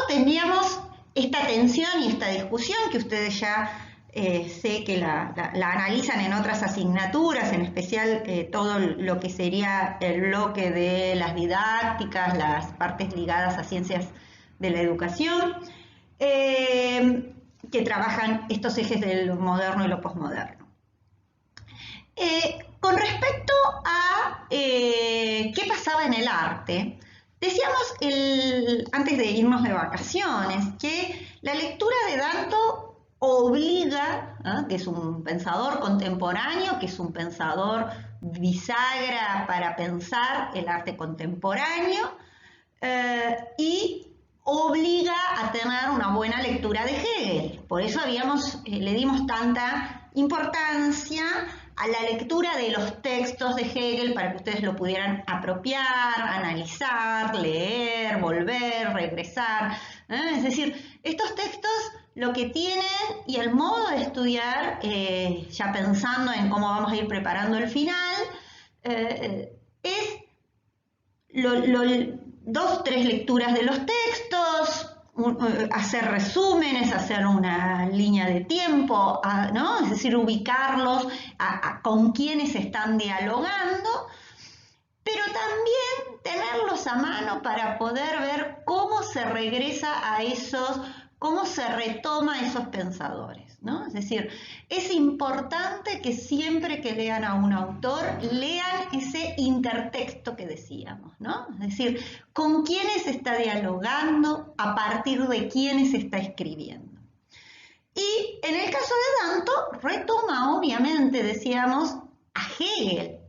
teníamos esta tensión y esta discusión que ustedes ya sé que la analizan en otras asignaturas, en especial todo lo que sería el bloque de las didácticas, las partes ligadas a ciencias de la educación, que trabajan estos ejes de lo moderno y lo posmoderno. Con respecto a qué pasaba en el arte, decíamos antes de irnos de vacaciones que la lectura de Danto obliga, que es un pensador contemporáneo, que es un pensador bisagra para pensar el arte contemporáneo, y obliga a tener una buena lectura de Hegel. Por eso le dimos tanta importancia a la lectura de los textos de Hegel para que ustedes lo pudieran apropiar, analizar, leer, volver, regresar. Es decir, estos textos lo que tienen y el modo de estudiar, ya pensando en cómo vamos a ir preparando el final, es dos, tres lecturas de los textos, hacer resúmenes, hacer una línea de tiempo, ¿no? Es decir, ubicarlos con quienes están dialogando, pero también tenerlos a mano para poder ver cómo se regresa a cómo se retoma a esos pensadores, ¿no? Es decir, es importante que siempre que lean a un autor, lean ese intertexto que decíamos, ¿no? Es decir, con quiénes está dialogando, a partir de quiénes está escribiendo. Y en el caso de Danto, retoma, obviamente, decíamos, a Hegel,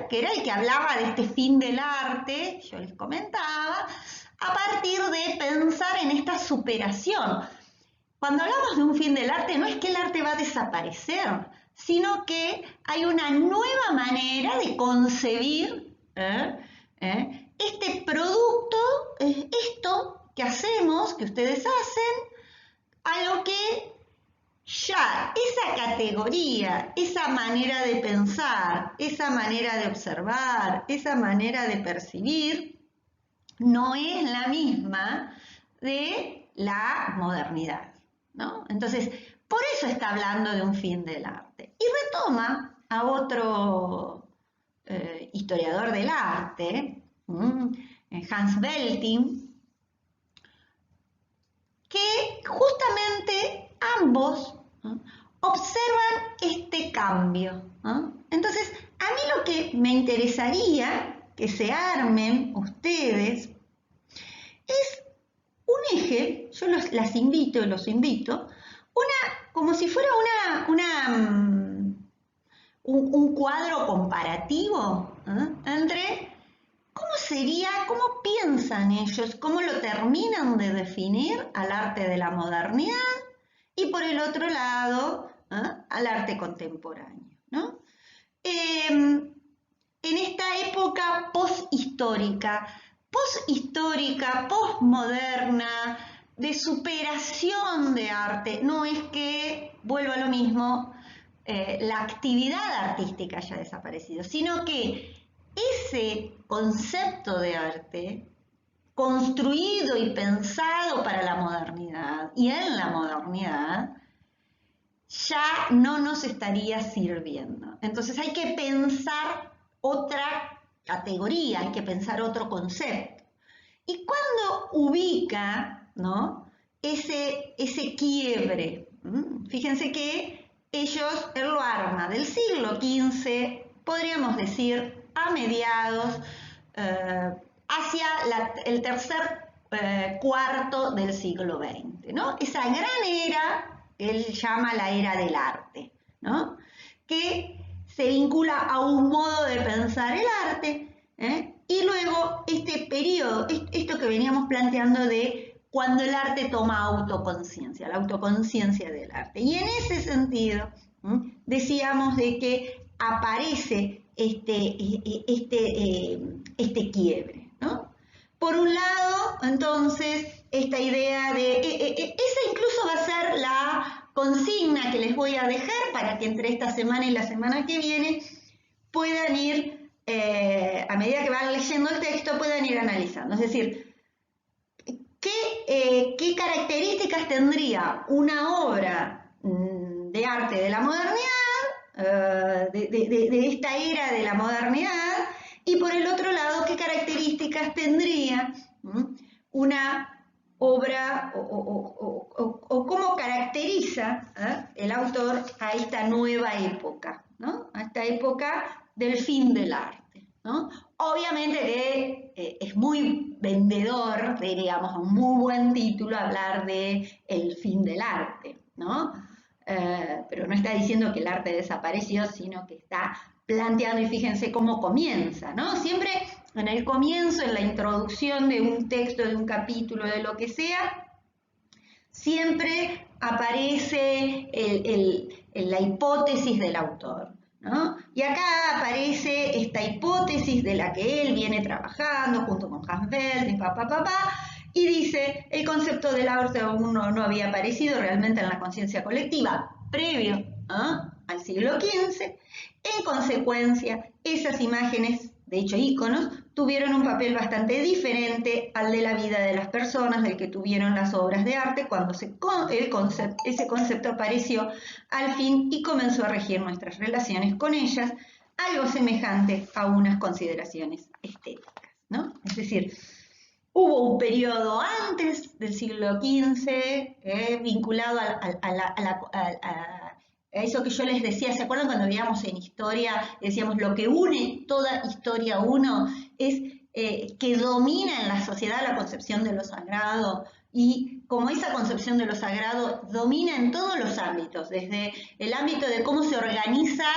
que era el que hablaba de este fin del arte, yo les comentaba, a partir de pensar en esta superación. Cuando hablamos de un fin del arte, no es que el arte va a desaparecer, sino que hay una nueva manera de concebir este producto, esto que hacemos, que ustedes hacen, a lo que ya esa categoría, esa manera de pensar, esa manera de observar, esa manera de percibir, no es la misma de la modernidad, ¿no? Entonces, por eso está hablando de un fin del arte. Y retoma a otro historiador del arte, Hans Belting, que justamente ambos observan este cambio. Entonces, a mí lo que me interesaría que se armen ustedes es un eje, yo los invito, como si fuera un cuadro comparativo entre cómo piensan ellos, cómo lo terminan de definir al arte de la modernidad y por el otro lado al arte contemporáneo, ¿no? En esta época posthistórica, postmoderna, de superación de arte, no es que, vuelvo a lo mismo, la actividad artística haya desaparecido, sino que ese concepto de arte, construido y pensado para la modernidad y en la modernidad, ya no nos estaría sirviendo. Entonces hay que pensar otra categoría, hay que pensar otro concepto. Y cuando ubica, ¿no?, ese quiebre, fíjense que él lo arma del siglo XV, podríamos decir a mediados, hacia el tercer cuarto del siglo XX, ¿no? Esa gran era que él llama la era del arte, ¿no?, que se vincula a un modo de pensar el arte, y luego este periodo, esto que veníamos planteando de cuando el arte toma autoconciencia, la autoconciencia del arte. Y en ese sentido, decíamos de que aparece este quiebre, ¿no? Por un lado, entonces, esta idea esa incluso va a ser la consigna que les voy a dejar para que entre esta semana y la semana que viene puedan ir, a medida que van leyendo el texto, puedan ir analizando. Es decir, ¿qué ¿qué características tendría una obra de arte de la modernidad, de esta era de la modernidad? Y por el otro lado, ¿qué características tendría una obra o cómo caracteriza el autor a esta nueva época, ¿no? A esta época del fin del arte, ¿no? Obviamente que es muy vendedor, diríamos, un muy buen título hablar de el fin del arte, ¿no? Pero no está diciendo que el arte desapareció, sino que está planteando, y fíjense cómo comienza, ¿no? Siempre en el comienzo, en la introducción de un texto, de un capítulo, de lo que sea, siempre aparece la hipótesis del autor, ¿no? Y acá aparece esta hipótesis de la que él viene trabajando junto con Hans Belting, y dice, el concepto del arte aún no había aparecido realmente en la conciencia colectiva previo al siglo XV. En consecuencia, esas imágenes, de hecho íconos, tuvieron un papel bastante diferente al de la vida de las personas, del que tuvieron las obras de arte cuando ese concepto apareció al fin y comenzó a regir nuestras relaciones con ellas, algo semejante a unas consideraciones estéticas, ¿no? Es decir, hubo un periodo antes del siglo XV vinculado a eso que yo les decía. ¿Se acuerdan cuando veíamos en historia, decíamos lo que une toda historia uno es que domina en la sociedad la concepción de lo sagrado? Y como esa concepción de lo sagrado domina en todos los ámbitos, desde el ámbito de cómo se organiza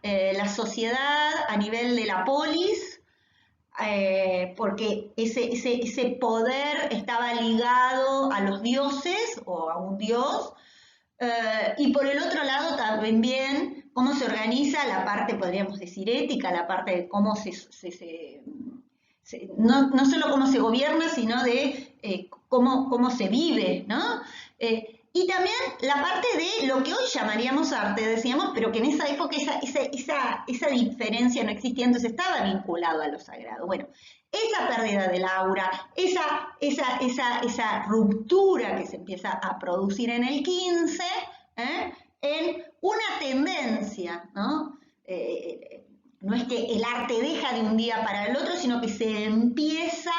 la sociedad a nivel de la polis, porque ese poder estaba ligado a los dioses o a un dios, y por el otro lado también cómo se organiza la parte, podríamos decir, ética, la parte de cómo no solo cómo se gobierna, sino de cómo se vive, ¿no? Y también la parte de lo que hoy llamaríamos arte, decíamos, pero que en esa época esa diferencia no existía, entonces estaba vinculado a lo sagrado. Bueno, esa pérdida del aura, esa ruptura que se empieza a producir en el 15, en una tendencia, ¿no? No es que el arte deja de un día para el otro, sino que se empieza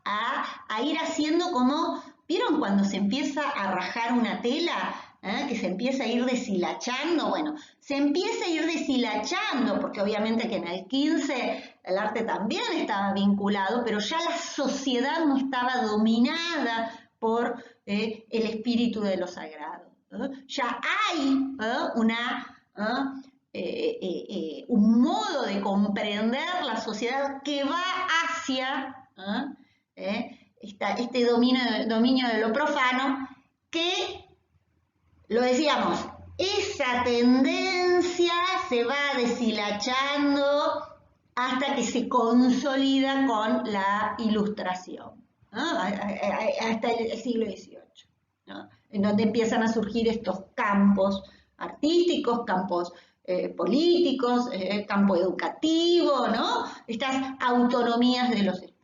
a ir haciendo como, ¿vieron cuando se empieza a rajar una tela? Que se empieza a ir deshilachando. Bueno, se empieza a ir deshilachando, porque obviamente que en el 15 el arte también estaba vinculado, pero ya la sociedad no estaba dominada por el espíritu de lo sagrado. Ya hay un modo de comprender la sociedad que va hacia este dominio de lo profano, que, lo decíamos, esa tendencia se va deshilachando hasta que se consolida con la Ilustración, ¿no? Hasta el siglo XVIII, ¿no? En donde empiezan a surgir estos campos artísticos, campos políticos, campo educativo, ¿no? Estas autonomías de los espacios.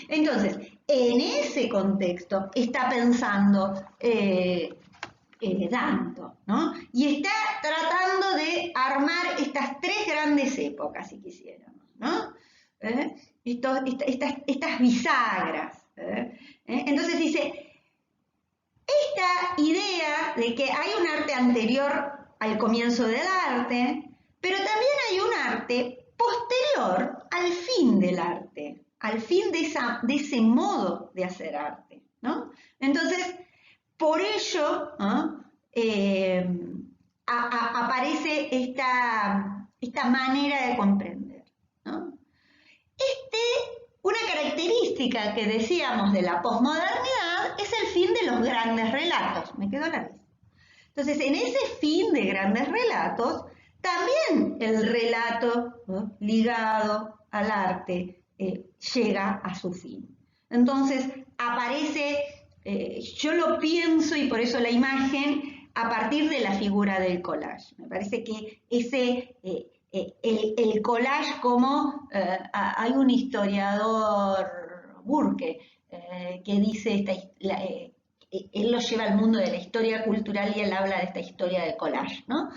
Entonces, en ese contexto está pensando Danto, ¿no? Y está tratando de armar estas tres grandes épocas, si quisiéramos, ¿no? Estas bisagras. Entonces dice, esta idea de que hay un arte anterior al comienzo del arte, pero también hay un arte posterior al fin del arte, al fin de ese modo de hacer arte, ¿no? Entonces, por ello, ¿no? Aparece esta manera de comprender, ¿no? Una característica que decíamos de la posmodernidad es el fin de los grandes relatos. Me quedó la vez. Entonces, en ese fin de grandes relatos, también el relato, ¿no?, ligado al arte llega a su fin. Entonces, aparece, yo lo pienso, y por eso la imagen, a partir de la figura del collage. Me parece que el collage, como hay un historiador, Burke, que dice, él lo lleva al mundo de la historia cultural y él habla de esta historia del collage, ¿no?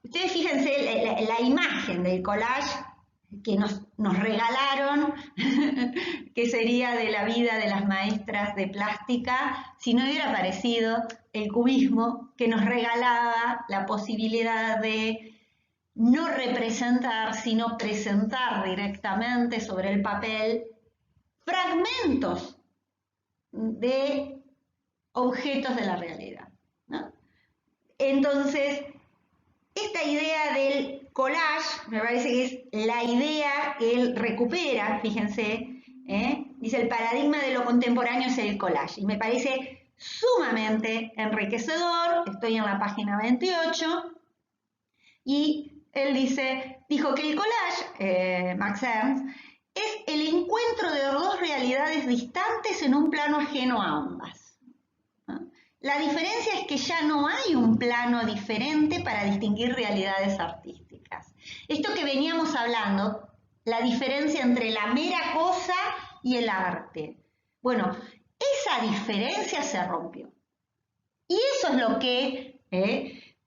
Ustedes fíjense la imagen del collage que nos regalaron, que sería de la vida de las maestras de plástica, si no hubiera aparecido el cubismo, que nos regalaba la posibilidad de no representar, sino presentar directamente sobre el papel fragmentos de objetos de la realidad, ¿no? Entonces, esta idea del collage, me parece que es la idea que él recupera, fíjense, dice el paradigma de lo contemporáneo es el collage, y me parece sumamente enriquecedor. Estoy en la página 28, y él dijo que el collage, Max Ernst, es el encuentro de dos realidades distantes en un plano ajeno a ambas. La diferencia es que ya no hay un plano diferente para distinguir realidades artísticas. Esto que veníamos hablando, la diferencia entre la mera cosa y el arte. Bueno, esa diferencia se rompió. Y eso es lo que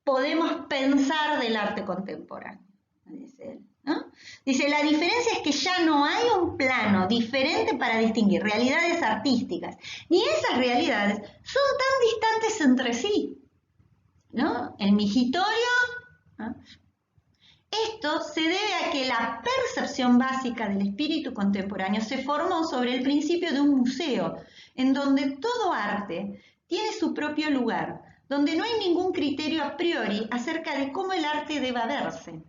podemos pensar del arte contemporáneo, dice él, ¿no? Dice, la diferencia es que ya no hay un plano diferente para distinguir realidades artísticas, ni esas realidades son tan distantes entre sí, ¿no? El migitorio, ¿no? Esto se debe a que la percepción básica del espíritu contemporáneo se formó sobre el principio de un museo, en donde todo arte tiene su propio lugar, donde no hay ningún criterio a priori acerca de cómo el arte deba verse,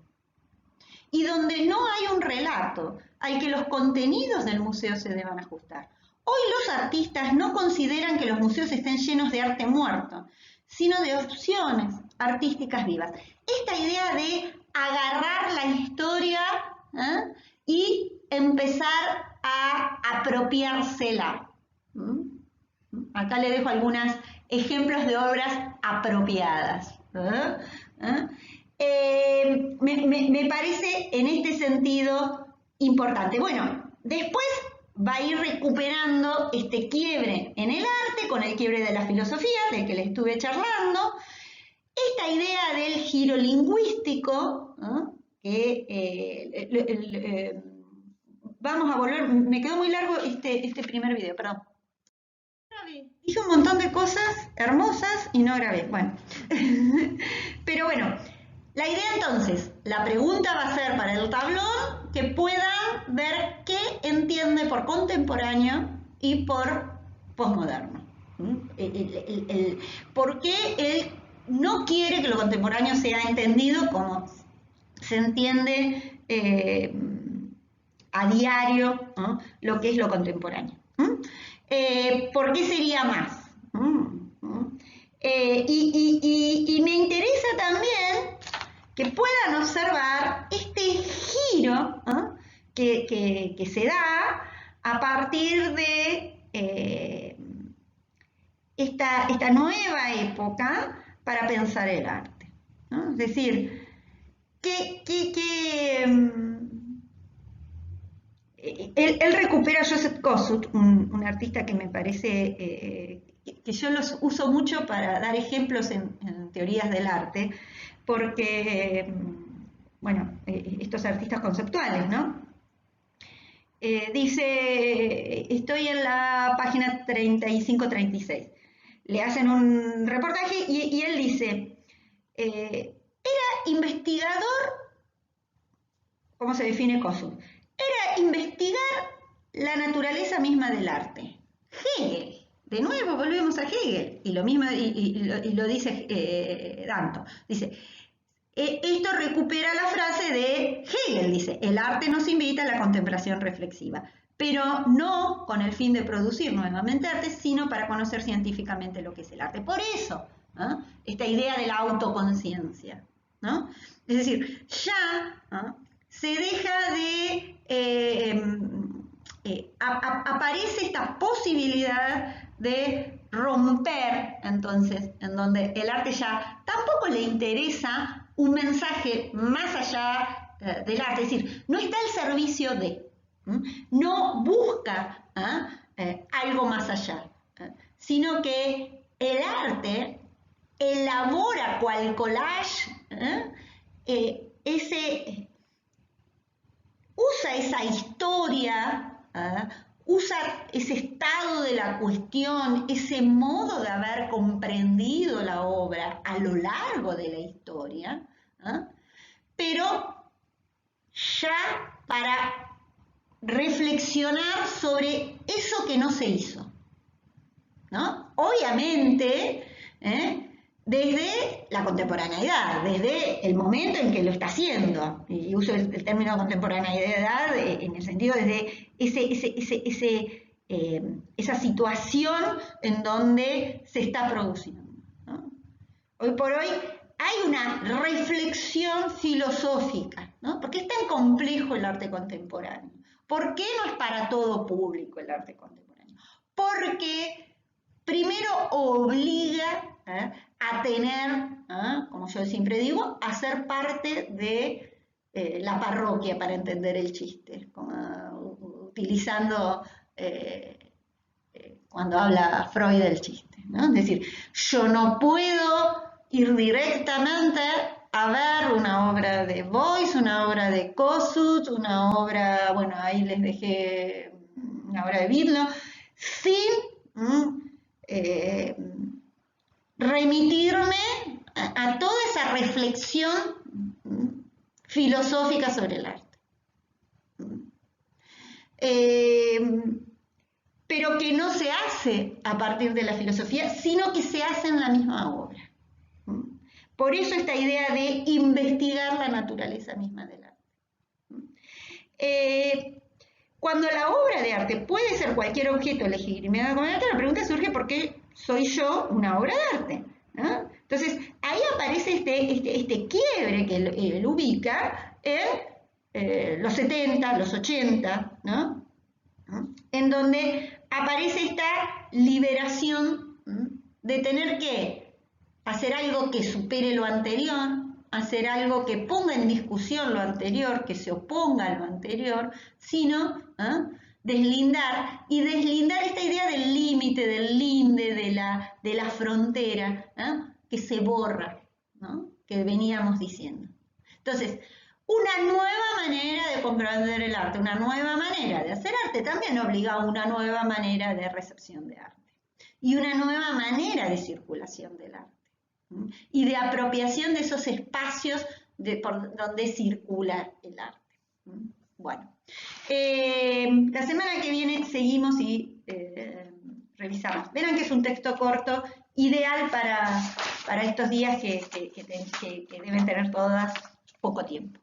y donde no hay un relato al que los contenidos del museo se deban ajustar. Hoy los artistas no consideran que los museos estén llenos de arte muerto, sino de opciones artísticas vivas. Esta idea de agarrar la historia y empezar a apropiársela. Acá le dejo algunos ejemplos de obras apropiadas. Me parece en este sentido importante. Bueno, después va a ir recuperando este quiebre en el arte con el quiebre de la filosofía, del que le estuve charlando. Esta idea del giro lingüístico, ¿no? Vamos a volver, me quedó muy largo este primer video, perdón. Dije un montón de cosas hermosas y no grabé, bueno. Pero bueno, la idea entonces, la pregunta va a ser para el tablón que puedan ver qué entiende por contemporáneo y por posmoderno. ¿Por qué él no quiere que lo contemporáneo sea entendido como se entiende a diario, ¿no? Lo que es lo contemporáneo? ¿Por qué sería más? Y me interesa también que puedan observar este giro, ¿no? que se da a partir de esta nueva época para pensar el arte, ¿no? Es decir, él recupera a Joseph Kosuth, un artista que me parece que yo los uso mucho para dar ejemplos en teorías del arte, porque, bueno, estos artistas conceptuales, ¿no? Dice, estoy en la página 35-36, le hacen un reportaje y él dice, era investigador, ¿cómo se define Kosuth? Era investigar la naturaleza misma del arte. Hegel, de nuevo volvemos a Hegel, y lo mismo y lo dice Danto. Dice, esto recupera la frase de Hegel, dice, el arte nos invita a la contemplación reflexiva, pero no con el fin de producir nuevamente arte, sino para conocer científicamente lo que es el arte. Por eso, ¿no? Esta idea de la autoconciencia, ¿no? Es decir, ya, ¿no? Se deja de... aparece esta posibilidad de romper, entonces, en donde el arte ya tampoco le interesa un mensaje más allá del arte, es decir, no está al servicio de, no busca algo más allá, sino que el arte elabora cual collage, usa esa historia, usa ese estado de la cuestión, ese modo de haber comprendido la obra a lo largo de la historia, pero ya para reflexionar sobre eso que no se hizo, ¿no? Obviamente, desde la contemporaneidad, desde el momento en que lo está haciendo, y uso el término contemporaneidad en el sentido desde esa situación en donde se está produciendo, ¿no? Hoy por hoy hay una reflexión filosófica, ¿no? ¿Por qué es tan complejo el arte contemporáneo? ¿Por qué no es para todo público el arte contemporáneo? Porque primero obliga a tener, como yo siempre digo, a ser parte de la parroquia para entender el chiste, utilizando cuando habla Freud del chiste, ¿no? Es decir, yo no puedo ir directamente a ver una obra de Beuys, una obra de Kossuth, una obra, bueno, ahí les dejé una obra de Bidlo, sin remitirme a toda esa reflexión filosófica sobre el arte. Pero que no se hace a partir de la filosofía, sino que se hace en la misma obra. Por eso esta idea de investigar la naturaleza misma del arte. Cuando la obra de arte puede ser cualquier objeto legitimado como arte, la pregunta surge ¿por qué soy yo una obra de arte? ¿No? Entonces, ahí aparece este quiebre que él ubica en los 70, los 80, ¿no? En donde aparece esta liberación de tener que hacer algo que supere lo anterior, hacer algo que ponga en discusión lo anterior, que se oponga a lo anterior, sino deslindar esta idea del límite, del linde, de la frontera, que se borra, ¿no? Que veníamos diciendo. Entonces, una nueva manera de comprender el arte, una nueva manera de hacer arte también obliga a una nueva manera de recepción de arte y una nueva manera de circulación del arte y de apropiación de esos espacios por donde circula el arte. Bueno, la semana que viene seguimos y revisamos. Verán que es un texto corto, ideal para estos días que deben tener todas poco tiempo.